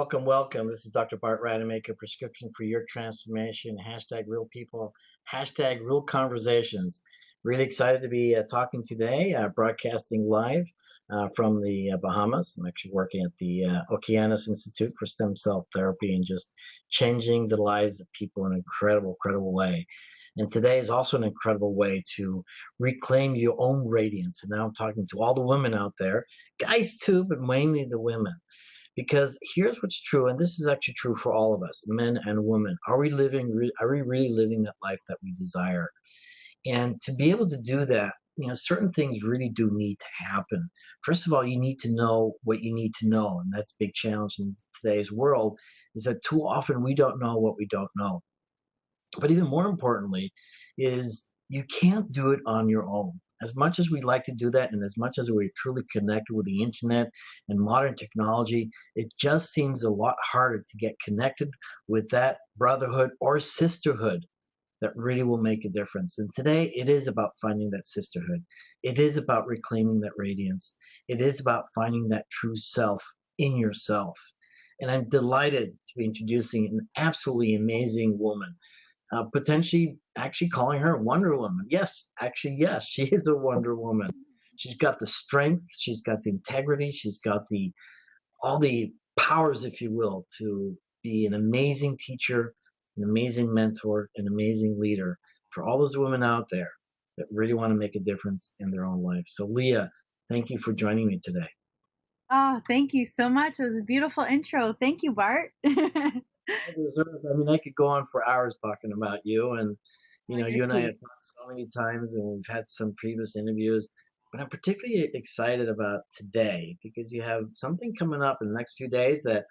welcome, welcome. This is Dr. Bart Rademaker, prescription for your transformation, hashtag real people, hashtag real conversations. Really excited to be talking today, broadcasting live from the Bahamas. I'm actually working at the Okeanos Institute for Stem Cell Therapy and just changing the lives of people in an incredible, incredible way. And today is also an incredible way to reclaim your own radiance. And now I'm talking to all the women out there, guys too, but mainly the women. Because here's what's true, and this is actually true for all of us, men and women. Are we really living that life that we desire? And to be able to do that, certain things really do need to happen. First of all, you need to know what you need to know, and that's a big challenge in today's world, is that too often we don't know what we don't know. But even more importantly is you can't do it on your own. As much as we like to do that, and as much as we're truly connected with the internet and modern technology, it just seems a lot harder to get connected with that brotherhood or sisterhood that really will make a difference. And today it is about finding that sisterhood. It is about reclaiming that radiance. It is about finding that true self in yourself. And I'm delighted to be introducing an absolutely amazing woman, potentially actually calling her Wonder Woman. Yes, actually, yes, she is a Wonder Woman. She's got the strength, she's got the integrity, she's got the all the powers, if you will, to be an amazing teacher, an amazing mentor, an amazing leader for all those women out there that really want to make a difference in their own life. So, Leah, thank you for joining me today. Oh, thank you so much. It was a beautiful intro. Thank you, Bart. I mean, I could go on for hours talking about you, and Oh, you're you and I have sweet. talked so many times, and we've had some previous interviews. But I'm particularly excited about today because you have something coming up in the next few days that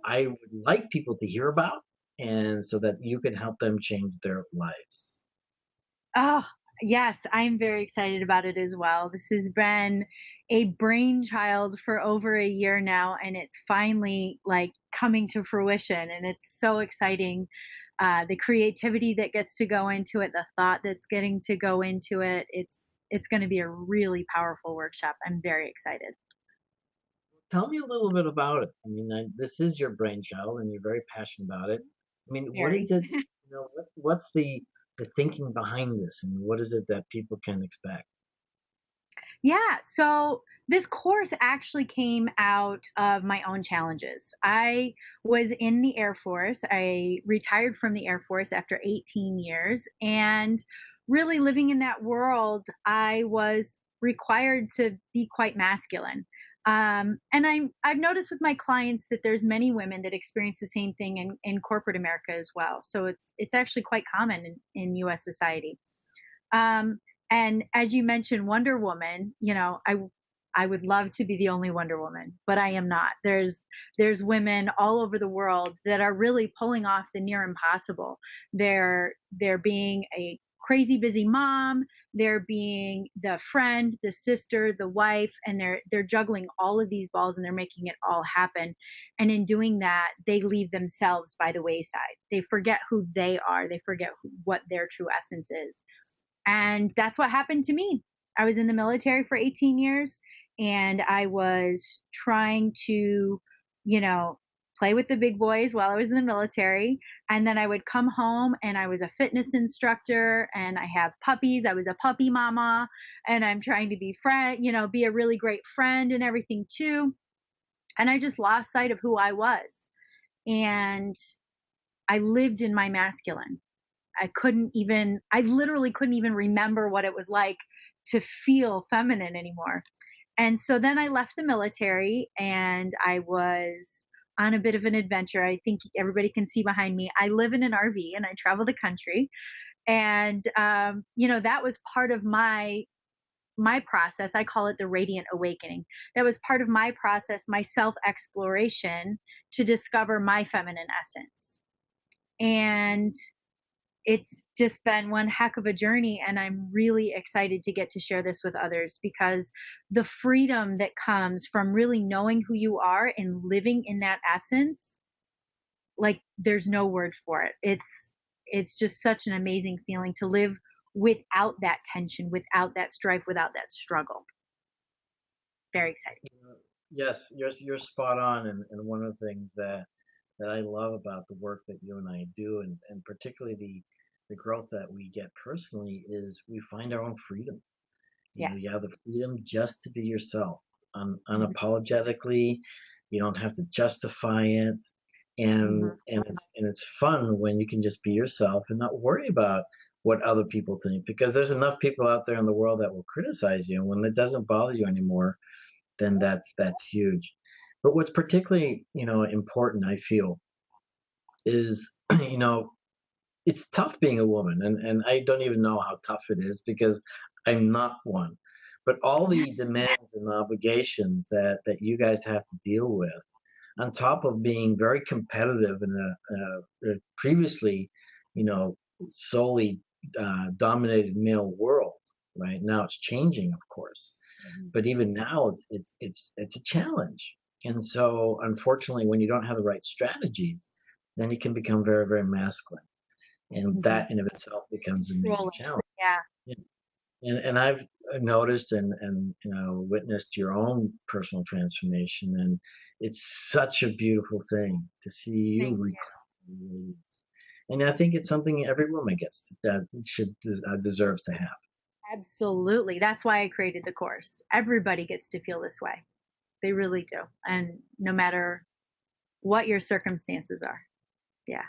I would like people to hear about, and so that you can help them change their lives. Oh, yes, I'm very excited about it as well. This has been a brainchild for over a year now, and it's finally like coming to fruition, and it's so exciting. The creativity that gets to go into it, the thought that's getting to go into it, it's going to be a really powerful workshop. I'm very excited. Tell me a little bit about it. I mean, this is your brainchild, and you're very passionate about it. I mean, what is Very. it? What's the thinking behind this, and what is it that people can expect? Yeah, so this course actually came out of my own challenges. I was in the Air Force. I retired from the Air Force after 18 years. And really living in that world, I was required to be quite masculine. And I've noticed with my clients that there's many women that experience the same thing in corporate America as well. So it's actually quite common in US society. Um, and as you mentioned, Wonder Woman, I would love to be the only Wonder Woman, but I am not. There's women all over the world that are really pulling off the near impossible. They're being a crazy busy mom, they're being the friend, the sister, the wife, and they're juggling all of these balls and they're making it all happen. And in doing that, they leave themselves by the wayside. They forget who they are. They forget what their true essence is. And that's what happened to me. I was in the military for 18 years and I was trying to, you know, play with the big boys while I was in the military. And then I would come home and I was a fitness instructor and I have puppies. I was a puppy mama and I'm trying to be be a really great friend and everything too. And I just lost sight of who I was. And I lived in my masculine. I literally couldn't even remember what it was like to feel feminine anymore. And so then I left the military and I was on a bit of an adventure. I think everybody can see behind me. I live in an RV and I travel the country. And, that was part of my process. I call it the radiant awakening. That was part of my process, my self exploration to discover my feminine essence. And it's just been one heck of a journey and I'm really excited to get to share this with others because the freedom that comes from really knowing who you are and living in that essence, like there's no word for it. It's just such an amazing feeling to live without that tension, without that strife, without that struggle. Very exciting. Yes, you're spot on, and one of the things that I love about the work that you and I do, and particularly the growth that we get personally, is we find our own freedom. Yes. You have the freedom just to be yourself, Mhm. unapologetically. You don't have to justify it, Mhm. and it's fun when you can just be yourself and not worry about what other people think, because there's enough people out there in the world that will criticize you, and when it doesn't bother you anymore, then that's huge. But what's particularly, important, I feel, is it's tough being a woman, and I don't even know how tough it is because I'm not one. But all the demands and obligations that you guys have to deal with, on top of being very competitive in a previously, you know, solely dominated male world. Right now, it's changing, of course, Mhm. but even now, it's a challenge. And so, unfortunately, when you don't have the right strategies, then it can become very, very masculine, and Mhm. that in of itself becomes a major Controlling. challenge. Yeah. And I've noticed and witnessed your own personal transformation, and it's such a beautiful thing to see you Thank you. recover. And I think it's something every woman gets that should deserves to have. Absolutely. That's why I created the course. Everybody gets to feel this way. They really do. And no matter what your circumstances are. Yeah.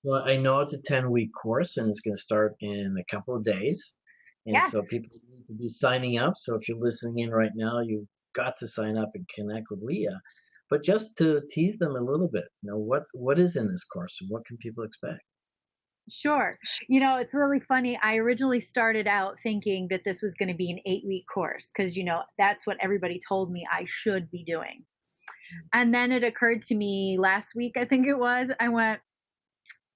Well, I know it's a 10-week course and it's going to start in a couple of days. And Yes. so people need to be signing up. So if you're listening in right now, you've got to sign up and connect with Leah. But just to tease them a little bit, what is in this course and what can people expect? Sure. It's really funny. I originally started out thinking that this was going to be an 8-week course because, that's what everybody told me I should be doing. And then it occurred to me last week, I think it was, I went,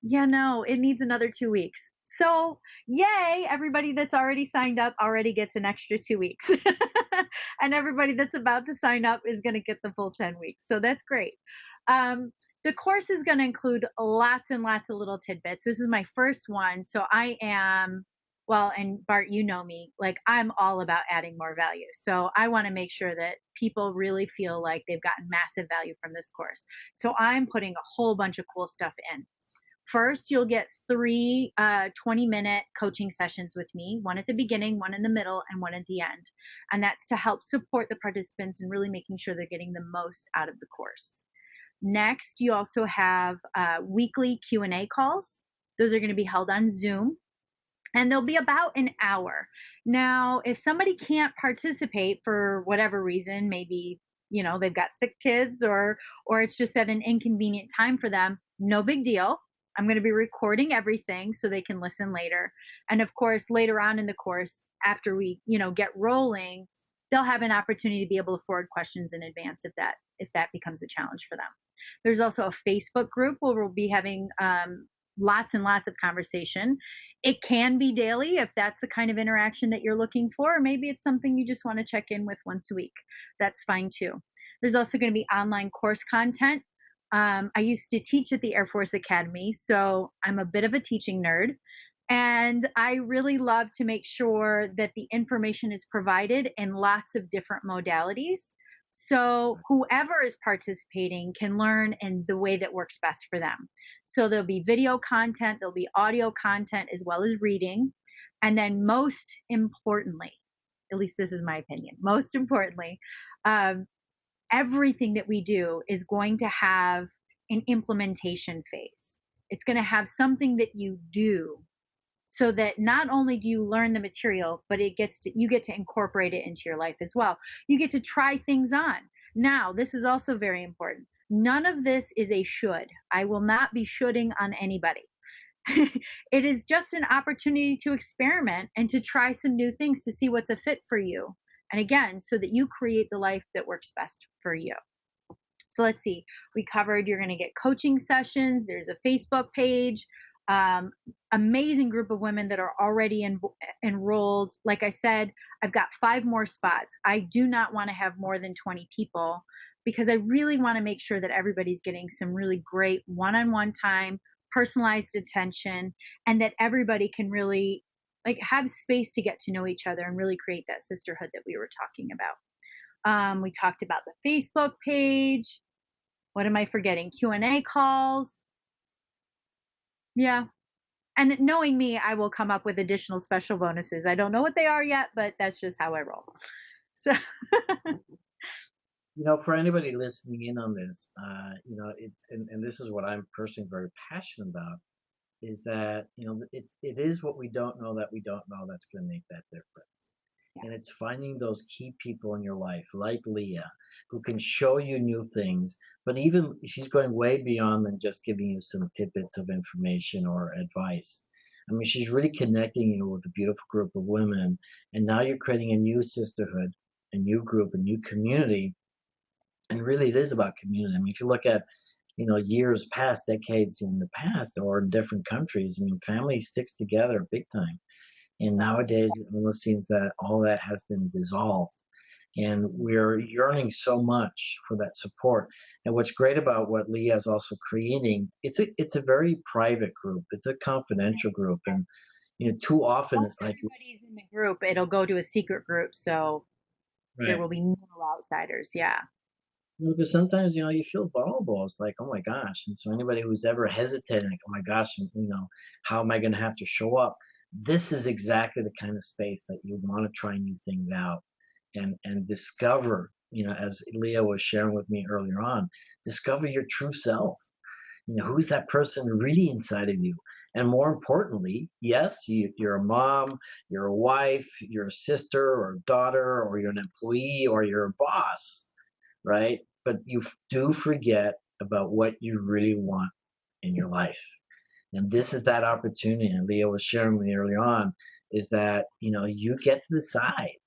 yeah, no, it needs another 2 weeks. So, yay, everybody that's already signed up already gets an extra 2 weeks. And everybody that's about to sign up is going to get the full 10 weeks. So, that's great. The course is going to include lots and lots of little tidbits. This is my first one. So, well, and Bart, you know me, like I'm all about adding more value. So, I want to make sure that people really feel like they've gotten massive value from this course. So, I'm putting a whole bunch of cool stuff in. First, you'll get three 20-minute coaching sessions with me, one at the beginning, one in the middle, and one at the end. And that's to help support the participants and really making sure they're getting the most out of the course. Next, you also have weekly Q&A calls. Those are going to be held on Zoom, and they'll be about an hour. Now, if somebody can't participate for whatever reason, maybe they've got sick kids or it's just at an inconvenient time for them, no big deal. I'm going to be recording everything so they can listen later. And of course, later on in the course, after we, get rolling, they'll have an opportunity to be able to forward questions in advance if that becomes a challenge for them. There's also a Facebook group where we'll be having lots and lots of conversation. It can be daily if that's the kind of interaction that you're looking for, or maybe it's something you just want to check in with once a week. That's fine too. There's also going to be online course content. I used to teach at the Air Force Academy, so I'm a bit of a teaching nerd. And I really love to make sure that the information is provided in lots of different modalities. So whoever is participating can learn in the way that works best for them. So there'll be video content, there'll be audio content, as well as reading. And then most importantly, at least this is my opinion, most importantly, um, everything that we do is going to have an implementation phase. It's going to have something that you do so that not only do you learn the material, but you get to incorporate it into your life as well. You get to try things on. Now, this is also very important. None of this is a should. I will not be shoulding on anybody. It is just an opportunity to experiment and to try some new things to see what's a fit for you. And again, so that you create the life that works best for you. So let's see. We covered you're going to get coaching sessions. There's a Facebook page. Amazing group of women that are already enrolled. Like I said, I've got 5 more spots. I do not want to have more than 20 people because I really want to make sure that everybody's getting some really great one-on-one time, personalized attention, and that everybody can really like have space to get to know each other and really create that sisterhood that we were talking about. We talked about the Facebook page. What am I forgetting? Q&A calls. Yeah. And knowing me, I will come up with additional special bonuses. I don't know what they are yet, but that's just how I roll. So For anybody listening in on this, it's and this is what I'm personally very passionate about, is that it is what we don't know that we don't know that's going to make that difference. yeah. And it's finding those key people in your life, like Lea, who can show you new things, but even she's going way beyond than just giving you some tidbits of information or advice. I mean, she's really connecting you with a beautiful group of women, and now you're creating a new sisterhood, a new group, a new community. And really, it is about community. I mean, if you look at years past, decades in the past, or in different countries, I mean, family sticks together big time. And nowadays, it almost seems that all that has been dissolved. And we're yearning so much for that support. And what's great about what Lea is also creating, it's a very private group. It's a confidential group. And too often Once it's like, everybody's in the group, it'll go to a secret group. So there right. will be no outsiders. Yeah. Because sometimes, you feel vulnerable. It's like, oh my gosh. And so anybody who's ever hesitated, like, oh my gosh, how am I going to have to show up? This is exactly the kind of space that you want to try new things out and discover, as Lea was sharing with me earlier on, discover your true self. Who's that person really inside of you? And more importantly, yes, you're a mom, you're a wife, you're a sister or a daughter, or you're an employee, or you're a boss, right? But you do forget about what you really want in your life. And this is that opportunity. And Lea was sharing with me earlier on, is that, you get to decide,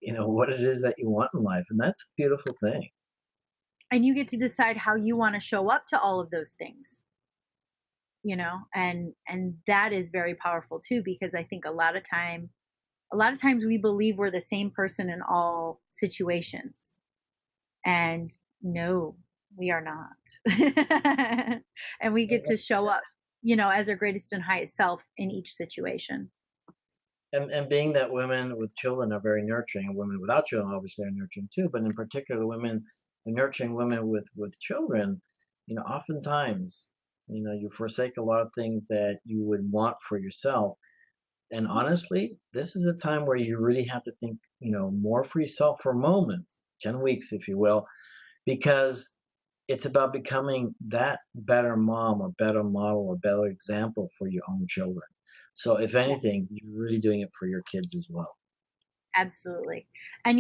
what it is that you want in life. And that's a beautiful thing. And you get to decide how you want to show up to all of those things, and that is very powerful too, because I think a lot of times we believe we're the same person in all situations. And no, we are not. And we get to show up, as our greatest and highest self in each situation. And being that women with children are very nurturing, and women without children obviously are nurturing too, but in particular, women, nurturing women with children, oftentimes, you forsake a lot of things that you would want for yourself. And honestly, this is a time where you really have to think, more for yourself for moments, 10 weeks, if you will, because it's about becoming that better mom or better model or better example for your own children. So if anything, you're really doing it for your kids as well. Absolutely. And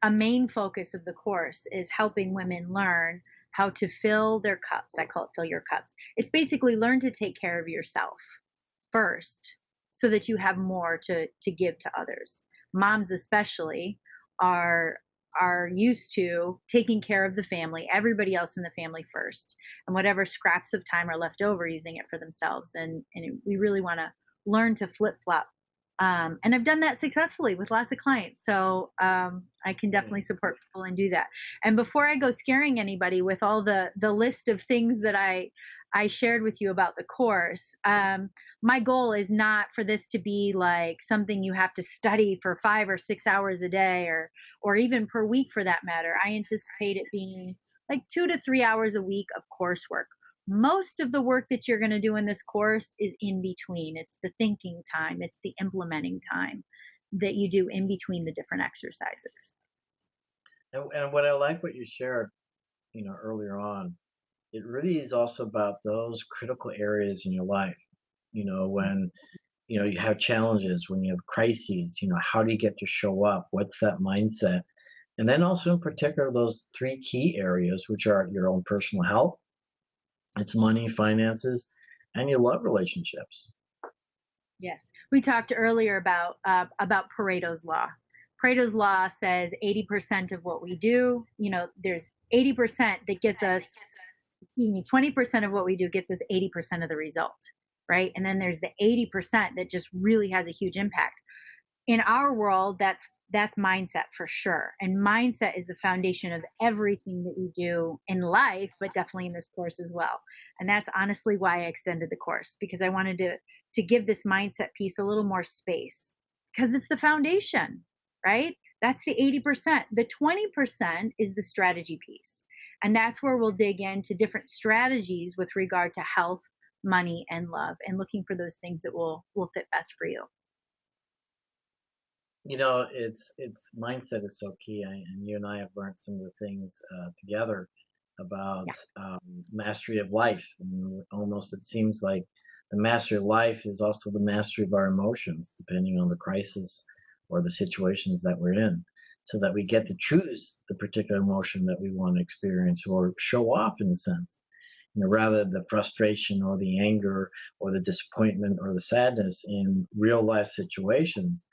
a main focus of the course is helping women learn how to fill their cups. I call it fill your cups. It's basically learn to take care of yourself first so that you have more to give to others. Moms especially are used to taking care of the family, everybody else in the family first, and whatever scraps of time are left over, using it for themselves. And we really want to learn to flip flop. And I've done that successfully with lots of clients. So I can definitely support people and do that. And before I go scaring anybody with all the list of things that I shared with you about the course, my goal is not for this to be like something you have to study for 5 or 6 hours a day, or even per week for that matter. I anticipate it being like 2 to 3 hours a week of coursework. Most of the work that you're going to do in this course is in between. It's the thinking time, it's the implementing time that you do in between the different exercises. And what I like what you shared, earlier on, it really is also about those critical areas in your life. When you have challenges, when you have crises, how do you get to show up? What's that mindset? And then also in particular, those three key areas, which are your own personal health, it's money, finances, and your love relationships. Yes, we talked earlier about Pareto's law. Pareto's law says 80% of what we do, there's 80% that gets us, 20% of what we do gets us 80% of the result, right? And then there's the 80% that just really has a huge impact. In our world, that's mindset for sure. And mindset is the foundation of everything that we do in life, but definitely in this course as well. And that's honestly why I extended the course, because I wanted to give this mindset piece a little more space, because it's the foundation, right? That's the 80%. The 20% is the strategy piece. And that's where we'll dig into different strategies with regard to health, money, and love, and looking for those things that will fit best for you. It's mindset is so key, and you and I have learned some of the things together about Yeah. mastery of life. And almost it seems like the mastery of life is also the mastery of our emotions, depending on the crisis or the situations that we're in, so that we get to choose the particular emotion that we want to experience or show off in a sense. Rather the frustration or the anger or the disappointment or the sadness in real life situations,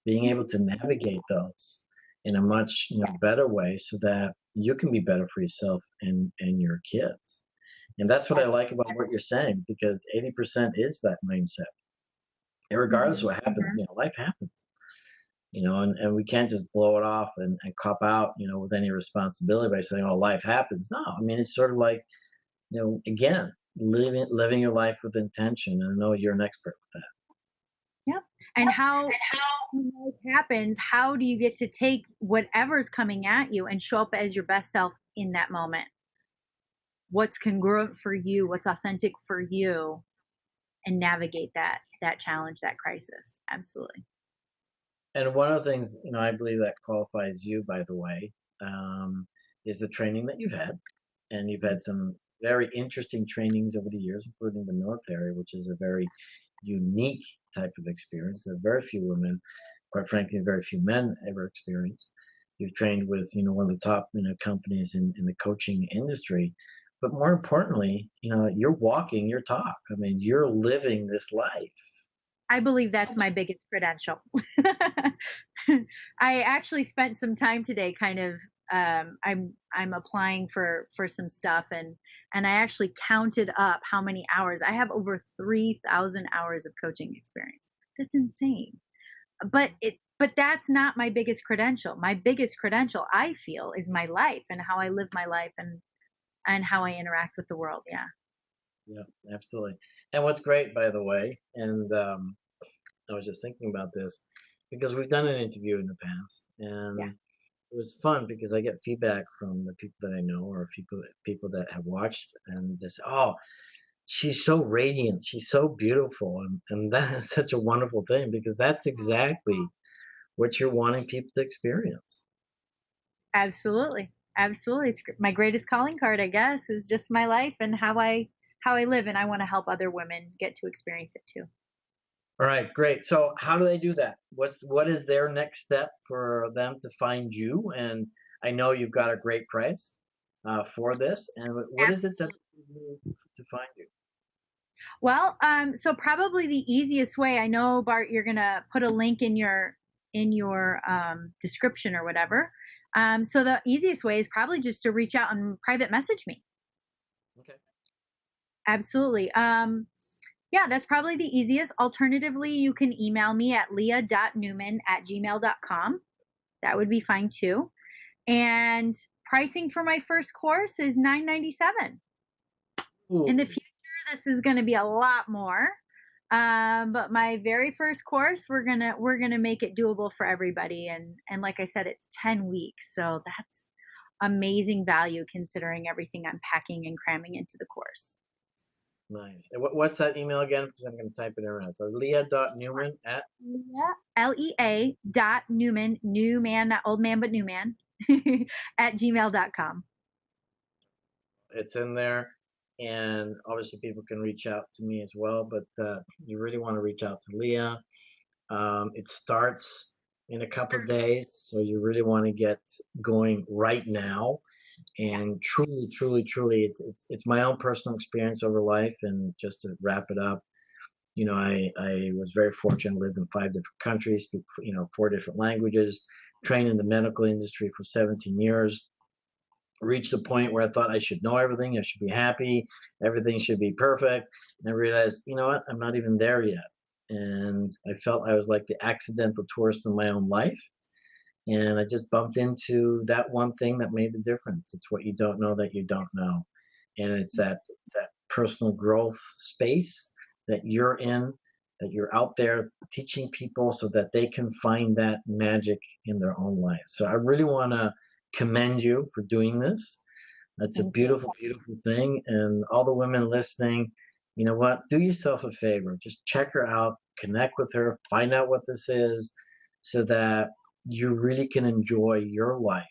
being able to navigate those in a much better way so that you can be better for yourself and your kids. And that's what I like about what you're saying, because 80% is that mindset. And regardless of what happens, life happens. And we can't just blow it off and cop out, with any responsibility by saying, oh, life happens. No, I mean, it's sort of like, again, living your life with intention. And I know you're an expert with that. Yep. And how life happens, how do you get to take whatever's coming at you and show up as your best self in that moment? What's congruent for you, what's authentic for you, and navigate that challenge, that crisis. Absolutely. And one of the things, I believe that qualifies you, by the way, is the training that you've had. And you've had some very interesting trainings over the years, including the military, which is a very unique type of experience that very few women, quite frankly, very few men ever experience. You've trained with, one of the top, companies in the coaching industry. But more importantly, you're walking your talk. I mean, you're living this life. I believe that's my biggest credential. I actually spent some time today kind of I'm applying for some stuff, and I actually counted up how many hours. I have over 3,000 hours of coaching experience. That's insane. But that's not my biggest credential. My biggest credential, I feel, is my life and how I live my life and how I interact with the world. Yeah. Yeah, absolutely. And what's great, by the way, and I was just thinking about this because we've done an interview in the past, and Yeah. it was fun because I get feedback from the people that I know or people that have watched, and they say, "Oh, she's so radiant, she's so beautiful," and that is such a wonderful thing because that's exactly what you're wanting people to experience. Absolutely. Absolutely. It's my greatest calling card, I guess, is just my life and how I live, and I want to help other women get to experience it too. All right, great. So how do they do that? What is their next step for them to find you? And I know you've got a great price for this. And what is it that they do to find you? Well, so probably the easiest way, I know, Bart, you're gonna put a link in your description or whatever. So the easiest way is probably just to reach out and private message me. Okay. Absolutely. Yeah, that's probably the easiest. Alternatively, you can email me at lea.newman@gmail.com. That would be fine too. And pricing for my first course is $9.97. In the Ooh, future, this is going to be a lot more. But my very first course, we're gonna make it doable for everybody. And like I said, it's 10 weeks, so that's amazing value considering everything I'm packing and cramming into the course. nice. And what's that email again? Because I'm going to type it in around. So Lea.Newman at Lea dot Newman, new man, not old man, but new man, at gmail.com. it's in there. And obviously people can reach out to me as well, but you really want to reach out to Lea. It starts in a couple of days, so you really want to get going right now. And truly, truly, truly, it's my own personal experience over life. And just to wrap it up, I was very fortunate. Lived in 5 different countries, speak 4 different languages, trained in the medical industry for 17 years. Reached a point where I thought I should know everything. I should be happy. Everything should be perfect. And I realized, you know what? I'm not even there yet. And I felt I was like the accidental tourist in my own life. And I just bumped into that one thing that made the difference. It's what you don't know that you don't know. And it's that personal growth space that you're in that you're out there teaching people so that they can find that magic in their own life. So I really want to commend you for doing this. That's a Thank you. beautiful, beautiful thing. And all the women listening, you know what? Do yourself a favor. Just check her out, connect with her, find out what this is so that you really can enjoy your life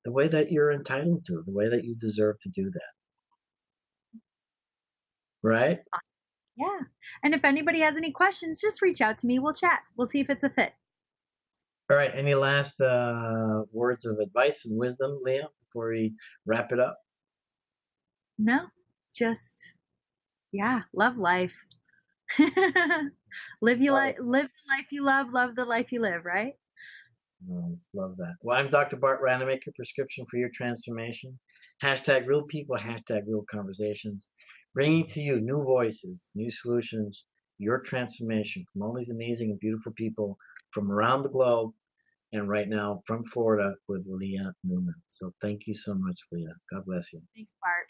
the way that you're entitled to, the way that you deserve to do that. Right? Yeah. And if anybody has any questions, just reach out to me. We'll chat. We'll see if it's a fit. All right. Any last words of advice and wisdom, Lea, before we wrap it up? No, just, yeah, love life. Live the life you love the life you live, right? Nice, love that. Well, I'm Dr. Bart Rademaker, prescription for your transformation. Hashtag real people, hashtag real conversations. Bringing to you new voices, new solutions, your transformation from all these amazing and beautiful people from around the globe and right now from Florida with Lea Newman. So thank you so much, Lea. God bless you. Thanks, Bart.